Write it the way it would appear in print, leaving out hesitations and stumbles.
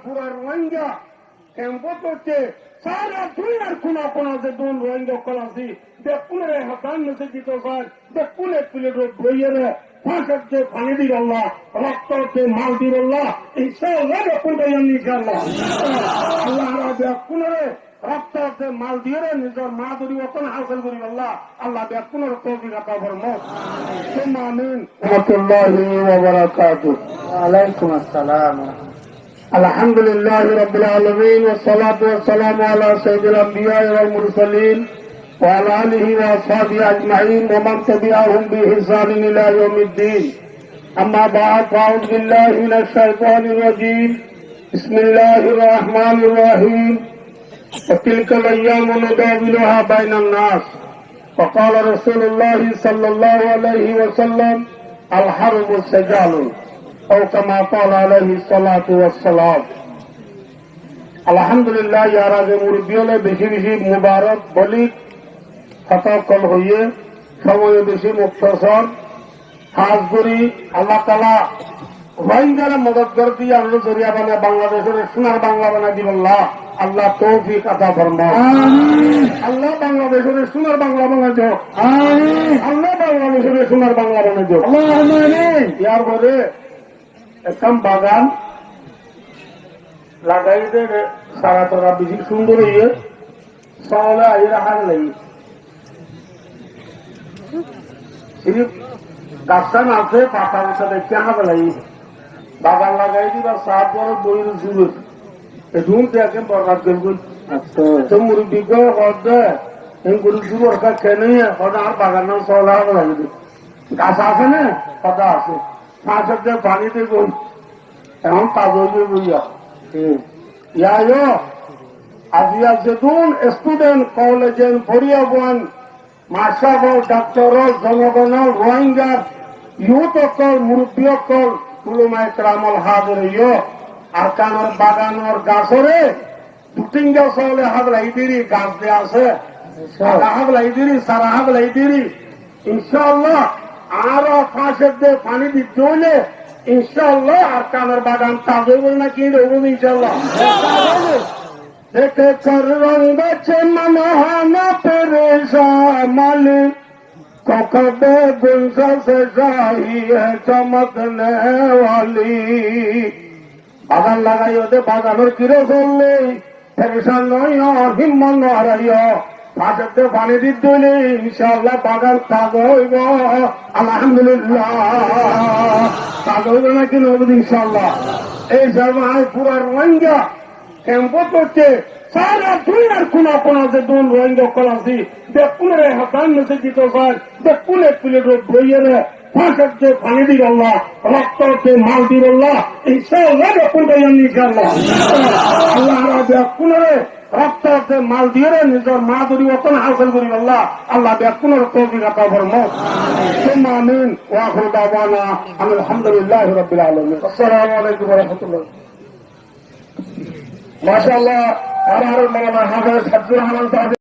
পুরা রোহিঙ্গা ক্যাম্প করছে সারা দুনিয়ার কোনা কোনা যে দুন রোহিঙ্গা কলাসি দেখুনের হাতান মেসে দিত স্যার দেখুনের প্লেট বইয়ের ফাঁসের যে পানি দিল আল্লাহ রক্ত যে মাল দিল আল্লাহ ইনশাআল্লাহ দেখুন ইনশাআল্লাহ আল্লাহ দেখুনের রক্ত যে মাল দিয়ে নিজের মা দরি অতন হাসিল করি আল্লাহ আল্লাহ দেখুনের তৌফিক আতা ফরমাও আমিন রাহমাতুল্লাহি ওয়া বারাকাতুহু ওয়ালাইকুম আসসালাম الحمد لله رب العالمين والصلاة والسلام على سيد الأنبياء والمرسلين وعلى آله وأصحابه أجمعين ومن تبعهم بإحسان إلى يوم الدين أما بعد فأعوذ بالله من الشيطان الرجيم بسم الله الرحمن الرحيم وتلك الأيام نداولها بين الناس وقال رسول الله صلى الله عليه وسلم الحرب سجال أو كما قال عليه الصلاة والسلام আলহামদুলিল্লাহ ইয়ার আগে মুরব্বীলে বেশি বেশি মুবারক বলি ফতকল হইয়ে সময় বেশি মুক্তসর হাজ করি আল্লাহ তাআলা রোহিঙ্গারা মদত করে দিয়ে আমরা জরিয়া বানায় বাংলাদেশের সোনার বাংলা বানায় দিবল্লাহ আল্লাহ তৌফিক আতা ফরমাও আমিন আল্লাহ বাংলাদেশের সোনার বাংলা বানায় দিও আমিন আল্লাহ বাংলাদেশের সোনার বাংলা বানায় দিও আল্লাহুম্মা আমিন ইয়ার পরে একদম বাগান লাগাই দে সারা তোরা বেশি সুন্দর হইয়ে সহলে আই রাখার লাগি গাছটা আছে পাতা উঠা দেখতে হাতে লাগি বাগান লাগাই দিবা সাত বড় বই জুড়ে ধুম দেখেন বরবাদ করবো তো মুরব্বী দে এই গরু জুবর কেনে আর বাগান নাম সহলে হাতে লাগি গাছ আছে না পাতা আছে পাঁচের যে পানিতে গই এখন তাজে বইয়া ইয়ায়ো আজিয়া যেতুন স্টুডেন্ট কলেজের ফরিয়াবান মাসাবল ডাক্তার জনগণ রোহিঙ্গা ইউথ অকল মুরব্বী অকল তুলমায় ক্রামল হাজর ইয় আর কানোর বাগানোর গাছরে দুটিন গাছ হলে হাত লাইদিরি গাছ দিয়ে আছে সারা হাত লাইদিরি সারা হাত লাইদিরি ইনশাআল্লাহ আরো ফাঁসের দিয়ে পানি দিতে হইলে ইনশাআল্লাহ আর কানের বাগান তাজে বল না কি রকম ইনশাআল্লাহ দেখে কর রং গেছে মনহানা পেরেশা মালিক কবে গুলশা সে শাহি চমকনে ওয়ালি বাগান লাগাই ওদের বাগানের কিরে চললে পেরেশান নয় হিম্মত নহারাইয় পাঁচের পানি দিতে হইলে ইনশাআল্লাহ বাগান তাজা হইব আলহামদুলিল্লাহ তাজা হইব নাকি নবদ ইনশাআল্লাহ এই জায়গায় পুরা রোহিঙ্গা ক্যাম্প করছে সারা দুনিয়ার কোনা কোনা যে দুন রোহিঙ্গা কলাসি দেখুনের হাতান মেসে দিত স্যার দেখুনের প্লেট বইয়ের ফাঁসের যে পানি দিল আল্লাহ রক্ত যে মাল দিল আল্লাহ ইনশাআল্লাহ দেখুন ইনশাআল্লাহ আল্লাহ দেখুনের রক্ত যে মাল দিয়ে নিজের মা দরি অতন হাসিল করি আল্লাহ আল্লাহ দেখুনের তৌফিক আতা ফরমাও আমিন ওয়া আখিরু দাওয়ানা আলহামদুলিল্লাহি রাব্বিল আলামিন আসসালামু আলাইকুম ওয়া রাহমাতুল্লাহ মাশাআল্লাহ আর মাওলানা হাফেজ আব্দুর রহমান সাহেব